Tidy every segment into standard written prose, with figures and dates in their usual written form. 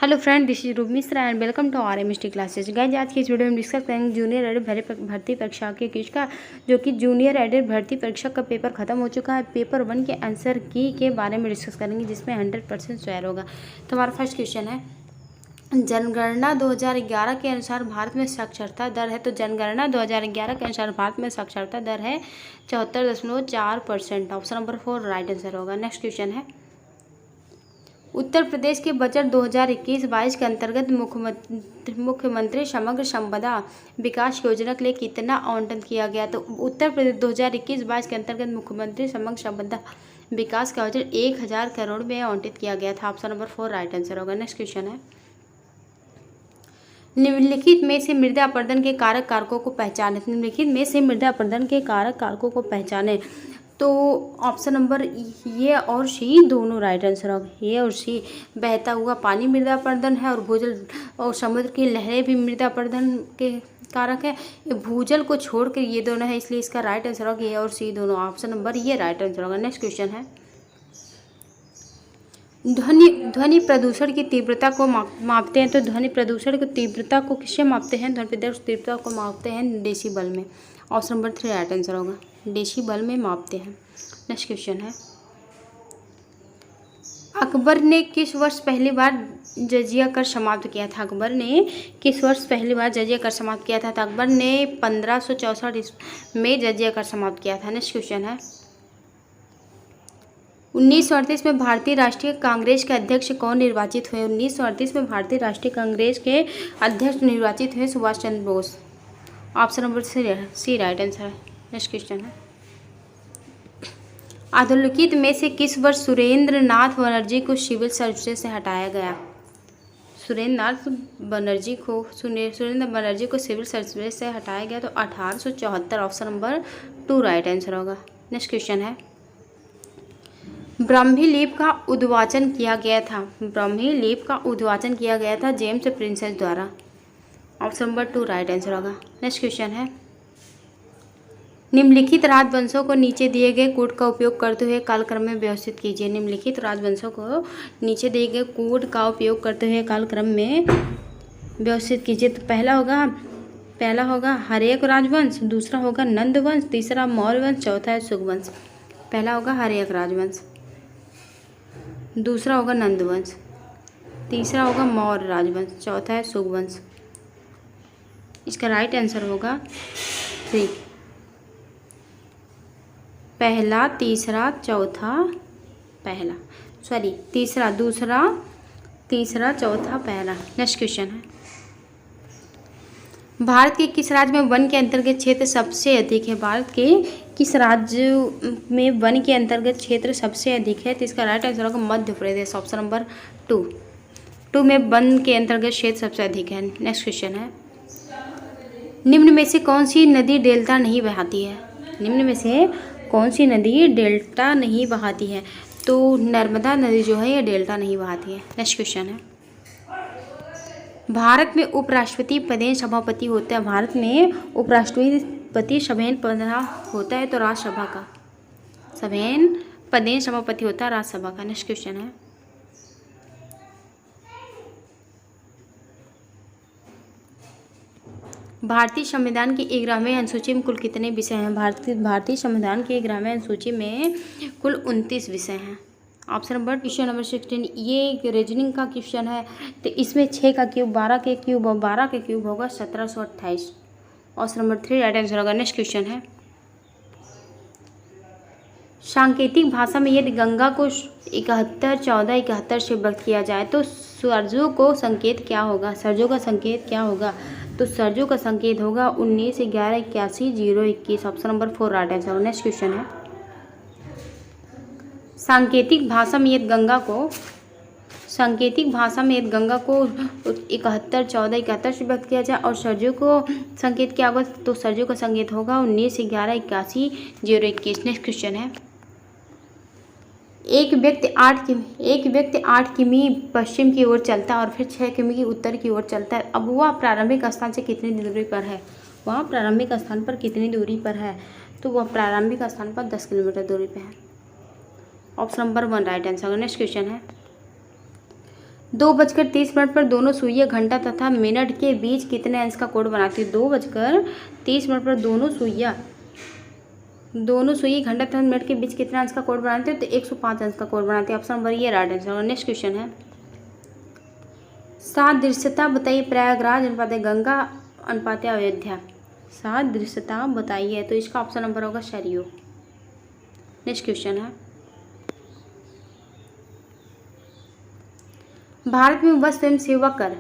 Hello friend, this is Roop Mishra and welcome to R M classes. Guys, आज की इस video में डिस्कस करेंगे जूनियर एडिट भर्ती परीक्षा के क्विज का, जो कि जूनियर एडिट भर्ती परीक्षा का पेपर खत्म हो चुका है। पेपर 1 के आंसर की के बारे में डिस्कस करेंगे, जिसमें 100% श्योर होगा। तो हमारा फर्स्ट क्वेश्चन है, जनगणना 2011 के अनुसार भारत में साक्षरता दर है। तो जनगणना 2011 के अनुसार भारत में साक्षरता दर है 74.4%। ऑप्शन नंबर 4 राइट आंसर होगा। नेक्स्ट क्वेश्चन है, उत्तर प्रदेश के बजट 2021-22 के अंतर्गत मुख्यमंत्री समग्र संपदा विकास योजना के लिए कितना आवंटन किया गया। तो उत्तर प्रदेश 2021-22 के अंतर्गत मुख्यमंत्री समग्र संपदा विकास का बजट 1000 करोड़ में आवंटित किया गया था। ऑप्शन नंबर 4 राइट आंसर होगा। नेक्स्ट क्वेश्चन है, निम्नलिखित में से मृदा अपरदन के कारक कारकों को पहचाने। निम्नलिखित में से मृदा अपरदन के कारक कारकों को पहचाने। तो ऑप्शन नंबर ये और सी दोनों राइट आंसर होगा। ये और सी, बहता हुआ पानी मृदा अपरदन है और भूजल और समुद्र की लहरें भी मृदा अपरदन के कारक है। ये भूजल को छोड़कर ये दोनों है, इसलिए इसका राइट आंसर होगा ये और सी दोनों। ऑप्शन नंबर ये राइट आंसर होगा। नेक्स्ट क्वेश्चन है, ध्वनि प्रदूषण की तीव्रता को मापते हैं। तो ध्वनि प्रदूषण की तीव्रता को किससे मापते हैं? ध्वनि प्रदूषण तीव्रता को मापते हैं डेसिबल में। ऑप्शन नंबर 3 राइट आंसर होगा। डेसिबल में मापते हैं। नेक्स्ट क्वेश्चन है, अकबर ने किस वर्ष पहली बार जजिया कर समाप्त किया था? अकबर ने किस वर्ष पहली बार जजिया कर समाप्त किया था? तो अकबर ने 1564 में जजिया कर समाप्त किया था। नेक्स्ट क्वेश्चन है, 1938 में भारतीय राष्ट्रीय कांग्रेस के अध्यक्ष कौन निर्वाचित हुए? 1938 में भारतीय राष्ट्रीय कांग्रेस के अध्यक्ष निर्वाचित हुए Subhash Chandra Bose. Option number C right answer है। नेक्स्ट क्वेश्चन है, अधोलिखित में से किस वर्ष सुरेंद्र नाथ बनर्जी को सिविल सर्विसेज से हटाया गया? सुरेंद्र बनर्जी को सिविल सर्विसेज से हटाया गया तो 1874। ऑप्शन नंबर 2 राइट आंसर होगा। नेक्स्ट क्वेश्चन है, ब्राह्मी लिपि का उद्वाचन किया गया था। ब्राह्मी लिपि का उद्वाचन किया गया था जेम्स प्रिंसेस द्वारा। ऑप्शन नंबर 2 राइट आंसर होगा। नेक्स्ट क्वेश्चन है, निम्नलिखित राजवंशों को नीचे दिए गए कोड का उपयोग करते हुए कालक्रम में व्यवस्थित कीजिए। निम्नलिखित राजवंशों को नीचे दिए गए कोड का उपयोग करते हुए कालक्रम में व्यवस्थित कीजिए। तो पहला होगा हर्यक राजवंश, दूसरा होगा नंद वंश, तीसरा मौर्य वंश, चौथा है सुगवंश। पहला होगा हर्यक राजवंश, दूसरा होगा नंद वंश, तीसरा होगा मौर्य राजवंश, चौथा है सुगवंश। इसका राइट आंसर होगा 3। पहला, तीसरा, चौथा, पहला, सॉरी तीसरा, दूसरा, तीसरा, चौथा, पहला। नेक्स्ट क्वेश्चन है, भारत के किस राज्य में वन के अंतर्गत क्षेत्र सबसे अधिक है? भारत के किस राज्य में वन के अंतर्गत क्षेत्र सबसे अधिक है? तो इसका राइट आंसर होगा मध्य प्रदेश। ऑप्शन नंबर 2 में वन के अंतर्गत क्षेत्र सबसे अधिक है। नेक्स्ट क्वेश्चन है, निम्न में से कौन सी नदी डेल्टा नहीं बहाती है? निम्न में से कौन सी नदी डेल्टा नहीं बहाती है? तो नर्मदा नदी जो है ये डेल्टा नहीं बहाती है। नेक्स्ट क्वेश्चन है, भारत में उपराष्ट्रपति पदेन सभापति होता है। भारत में उपराष्ट्रपति सभेन पद होता है तो राज्यसभा का सभेन पदेन सभापति होता है राज्यसभा का। नेक्स्ट क्वेश्चन है, भारतीय संविधान की 11वीं अनुसूची में कुल कितने विषय हैं? भारतीय संविधान की 11वीं अनुसूची में कुल 29 विषय हैं। ऑप्शन नंबर क्वेश्चन नंबर 16, ये एक रीजनिंग का क्वेश्चन है। तो इसमें 6 का क्यूब 12 के क्यूब और 12 के क्यूब होगा 1728। ऑप्शन नंबर 3 राइट आंसर होगा। नेक्स्ट क्वेश्चन है, सांकेतिक भाषा में यदि गंगा को 71-14-71 से व्यक्त किया जाए तो सरजू को संकेत क्या होगा? सरजू का संकेत क्या होगा? तो सरजू का संकेत होगा 19-11-81-0-21। Option number 4 right answer. Next question है, सांकेतिक भाषा में यदि गंगा को 71-14-71 से व्यक्त किया जाए और सरजू को संकेत क्या होगा? तो सरजू का संकेत होगा 19-11-81-0-21। नेक्स्ट क्वेश्चन है, एक व्यक्ति 8 किमी पश्चिम की ओर चलता है और फिर 6 किमी की उत्तर की ओर चलता है। अब वह प्रारंभिक स्थान से कितनी दूरी पर है? वह प्रारंभिक स्थान पर कितनी दूरी पर है? तो वह प्रारंभिक स्थान पर 10 किलोमीटर दूरी पर है। Option number 1 right answer. Next question है, 2:30 पर दोनों सुइयां घंटा तथा मिनट के बीच कितने अंश का कोण बनाती है? 2:30 पर दोनों सुई घंटा तथा मिनट के बीच कितने अंश का कोण बनाते हैं? तो 105 अंश का कोण बनाते हैं। ऑप्शन नंबर ये राइट आंसर होगा। नेक्स्ट क्वेश्चन है, सादृश्यता बताइए प्रयागराज अनुपात गंगा अनुपात अयोध्या। सादृश्यता बताइए, तो इसका ऑप्शन नंबर होगा सरयू। नेक्स्ट क्वेश्चन है, भारत में वस्तु एवं सेवा कर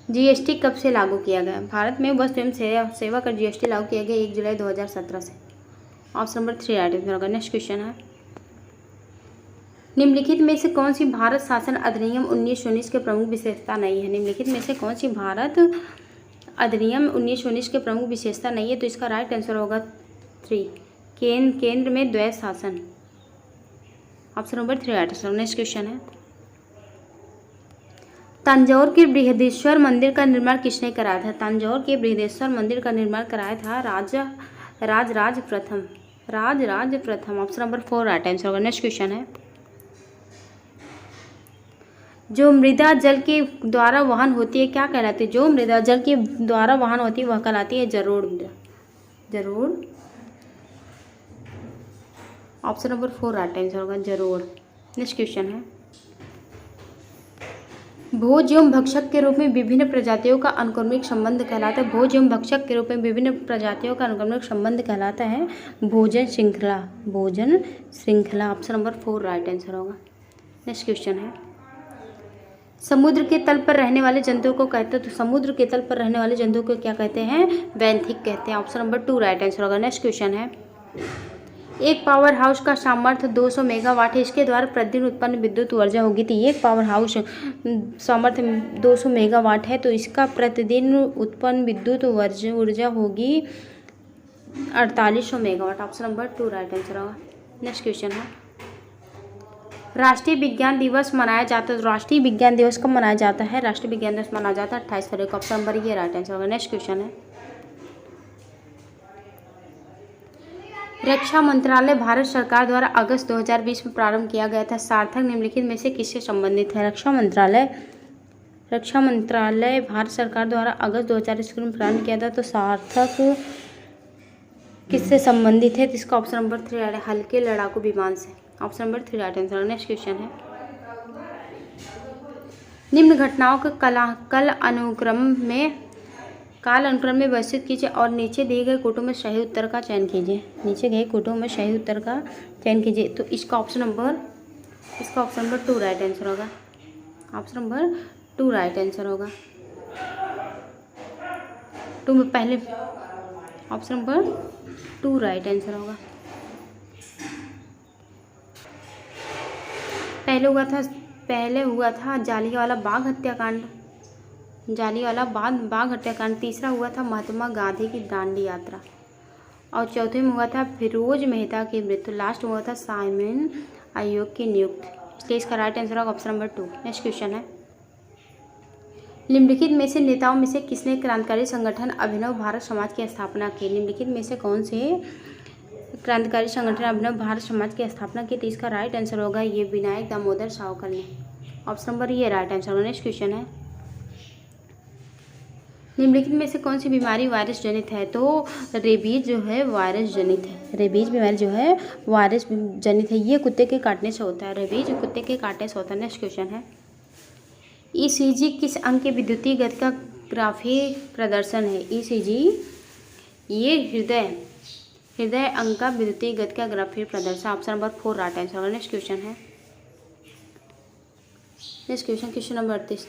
जीएसटी कब से लागू किया गया? भारत में वस्तु एवं सेवा कर जीएसटी लागू किया गया 1 जुलाई 2017 से। ऑप्शन नंबर 3 राइट आंसर होगा। नेक्स्ट क्वेश्चन है, निम्नलिखित में से कौन सी भारत शासन अधिनियम 1919 के प्रमुख विशेषता नहीं है? निम्नलिखित में से कौन सी भारत अधिनियम 1919 के प्रमुख विशेषता नहीं है? तो इसका राइट आंसर होगा 3, केंद्र में द्वैध शासन। Option number 3 right answer. Next question है, तंजौर के बृहदेश्वर मंदिर का निर्माण किसने कराया था? तंजौर के बृहदेश्वर मंदिर का निर्माण कराया था राजराज प्रथम। ऑप्शन नंबर 4 राइट आंसर होगा। नेक्स्ट क्वेश्चन है, जो मृदा जल के द्वारा वहन होती है क्या कहलाती है? जो मृदा जल के द्वारा वहन होती है वह कहलाती है जलोढ़ मृदा। ऑप्शन नंबर 4 राइट आंसर होगा, जलोढ़। नेक्स्ट क्वेश्चन है, भोज एवं भक्षक के रूप में विभिन्न प्रजातियों का अनुक्रमिक संबंध कहलाता है। भोज एवं भक्षक के रूप में विभिन्न प्रजातियों का अनुक्रमिक संबंध कहलाता है भोजन श्रृंखला। ऑप्शन नंबर 4 राइट आंसर होगा। नेक्स्ट क्वेश्चन है, समुद्र के तल पर रहने वाले जंतुओं को कहते हैं, तो समुद्र के तल पर रहने वाले जंतुओं को क्या कहते हैं? बेंथिक कहते हैं। ऑप्शन नंबर 2 राइट आंसर होगा। नेक्स्ट क्वेश्चन है, एक पावर हाउस का सामर्थ्य 200 मेगावाट है, इसके द्वारा प्रतिदिन उत्पन्न विद्युत ऊर्जा होगी। तो एक पावर हाउस सामर्थ्य 200 मेगावाट है, तो इसका प्रतिदिन उत्पन्न विद्युत ऊर्जा होगी 4800 megawatt. Option number 2 right answer होगा। नेक्स्ट क्वेश्चन है, राष्ट्रीय विज्ञान दिवस मनाया जाता है। राष्ट्रीय विज्ञान दिवस कब मनाया जाता है? राष्ट्रीय विज्ञान दिवस मनाया जाता है 28 फरवरी को। ऑप्शन नंबर ये राइट आंसर होगा। नेक्स्ट क्वेश्चन है, रक्षा मंत्रालय भारत सरकार द्वारा अगस्त 2020 में प्रारंभ किया गया था। सार्थक निम्नलिखित में से किससे संबंधित है? रक्षा मंत्रालय भारत सरकार द्वारा अगस्त 2020 में प्रारंभ किया था, तो सार्थक किससे संबंधित है? तो इसका ऑप्शन नंबर 3 है, हल्के लड़ाकू विमान से। Option number 3 right answer. Next question है, निम्न घटनाओं का काल अनुक्रम में व्यवस्थित कीजिए और नीचे दिए गए कोटों में सही उत्तर का चयन कीजिए। तो इसका ऑप्शन नंबर 2 राइट आंसर होगा। ऑप्शन नंबर 2 राइट आंसर होगा। 2 में पहले ऑप्शन नंबर 2 राइट आंसर होगा। पहले हुआ था जालियांवाला बाग हत्याकांड। तीसरा हुआ था महात्मा गांधी की दांडी यात्रा, और चौथे में हुआ था फिरोज मेहता की मृत्यु। लास्ट हुआ था साइमन आयोग की नियुक्ति। इसलिए इसका राइट आंसर होगा ऑप्शन नंबर 2। नेक्स्ट क्वेश्चन है, निम्नलिखित में से नेताओं में से किसने क्रांतिकारी संगठन अभिनव भारत समाज की स्थापना की? निम्नलिखित में से कौन से क्रांतिकारी संगठन अभिनव भारत समाज की स्थापना की? तो इसका राइट आंसर होगा ये विनायक दामोदर सावरकर ने। ऑप्शन नंबर ये राइट आंसर होगा। नेक्स्ट क्वेश्चन है, निम्नलिखित में से कौन सी बीमारी वायरस जनित है? तो रेबीज जो है वायरस जनित है। रेबीज बीमारी जो है वायरस जनित है, ये कुत्ते के काटने से होता है। रेबीज कुत्ते के काटने से होता है। नेक्स्ट क्वेश्चन है, ईसीजी किस अंग के विद्युतीय गति का ग्राफिक प्रदर्शन है? ईसीजी ये हृदय अंग का विद्युतीय गति का ग्राफिक प्रदर्शन। ऑप्शन नंबर 4 राइट आंसर होगा। नेक्स्ट क्वेश्चन है, क्वेश्चन नंबर 38,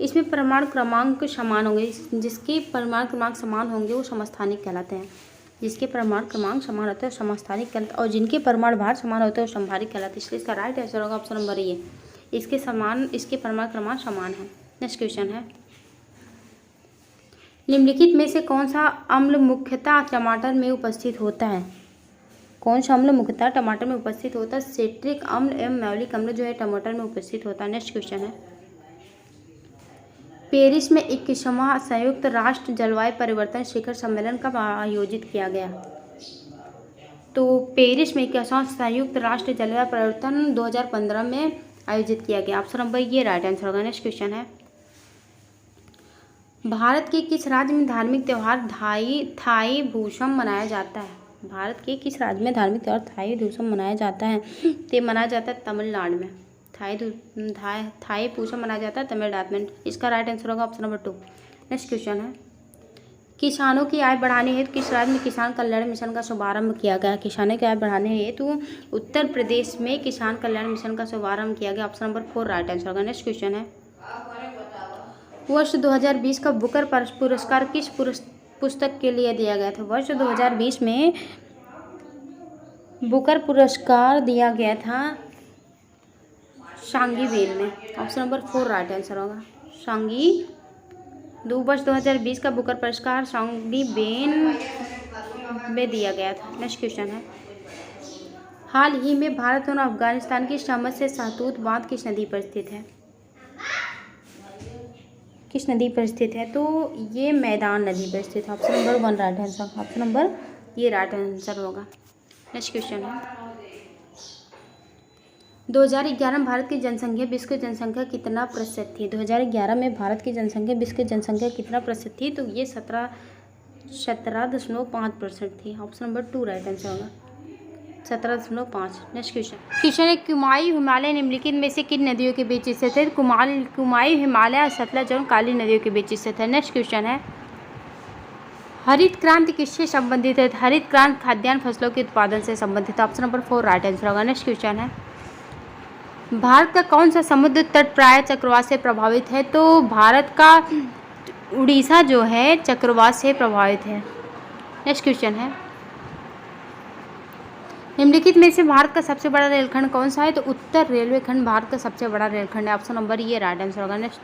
इसमें परमाणु क्रमांक समान होंगे। जिसके परमाणु क्रमांक समान होंगे वो समस्थानिक कहलाते हैं। जिसके परमाणु क्रमांक समान होते हैं समस्थानिक कहलाते हैं, और जिनके परमाणु भार समान होते हैं वो समभारिक कहलाते हैं। इसलिए इसका राइट आंसर होगा ऑप्शन नंबर ये, इसके परमाणु क्रमांक समान है। नेक्स्ट क्वेश्चन है, निम्नलिखित में से कौन सा अम्ल मुख्यतः टमाटर में उपस्थित होता है? कौन सा अम्ल मुख्यतः टमाटर में उपस्थित होता है? सिट्रिक अम्ल एवं मैलिक अम्ल जो है टमाटर में उपस्थित होता है। नेक्स्ट क्वेश्चन है, पेरिस में 21वां संयुक्त राष्ट्र जलवायु परिवर्तन शिखर सम्मेलन कब आयोजित किया गया? तो पेरिस में 21वां संयुक्त राष्ट्र जलवायु परिवर्तन 2015 में आयोजित किया गया? ऑप्शन नंबर ये राइट आंसर होगा। नेक्स्ट क्वेश्चन है, भारत के किस राज्य में धार्मिक त्यौहार थाई भूषम मनाया जाता है? भारत के किस राज्य में धार्मिक त्यौहार थाई भूषम मनाया जाता है? तो मनाया जाता है तमिलनाडु में। थाई पूषम मनाया जाता है तमिलनाडु में। इसका राइट आंसर होगा ऑप्शन नंबर 2। नेक्स्ट क्वेश्चन है, किसानों की आय बढ़ाने हेतु किस राज्य में किसान कल्याण मिशन का शुभारंभ किया गया? किसानों की आय बढ़ाने हेतु उत्तर प्रदेश में किसान कल्याण मिशन का शुभारंभ किया गया। ऑप्शन नंबर 4 राइट आंसर होगा। नेक्स्ट क्वेश्चन है, वर्ष 2020 का बुकर पुरस्कार किस पुस्तक के लिए दिया गया था? वर्ष 2020 में बुकर पुरस्कार दिया गया था शांगी बेन में। ऑप्शन नंबर 4 राइट आंसर होगा। वर्ष 2020 का बुकर पुरस्कार शांगी बेन में दिया गया था। नेक्स्ट क्वेश्चन है, हाल ही में भारत और अफगानिस्तान की सहमति से सहतूत बांध किस नदी पर स्थित है? किस नदी पर स्थित है? तो ये मैदान नदी पर स्थित है। Option number 1 right answer. Option number ये राइट आंसर होगा। नेक्स्ट क्वेश्चन है, 2011 में भारत की जनसंख्या विश्व की जनसंख्या कितना प्रतिशत थी? 2011 में भारत की जनसंख्या विश्व की जनसंख्या कितना प्रतिशत थी? तो ये 17.5% थी। ऑप्शन नंबर 2 राइट आंसर होगा। 17.5। नेक्स्ट क्वेश्चन है, कुमायूं हिमालय निम्नलिखित में से किन नदियों के बीच स्थित है? कुमायूं हिमालय, सतलज और काली नदियों के बीच स्थित है। नेक्स्ट क्वेश्चन है, हरित क्रांति किससे संबंधित है? हरित क्रांति खाद्यान्न फसलों के उत्पादन से संबंधित है। ऑप्शन नंबर 4 राइट आंसर होगा। नेक्स्ट क्वेश्चन है, भारत का कौन सा समुद्र तट प्राय चक्रवात से प्रभावित है? तो भारत का उड़ीसा जो है चक्रवात से प्रभावित है। नेक्स्ट क्वेश्चन है, निम्नलिखित में से भारत का सबसे बड़ा रेलखंड कौन सा है? तो उत्तर रेलवे खंड भारत का सबसे बड़ा रेलखंड है। ऑप्शन नंबर ये राइट आंसर होगा। नेक्स्ट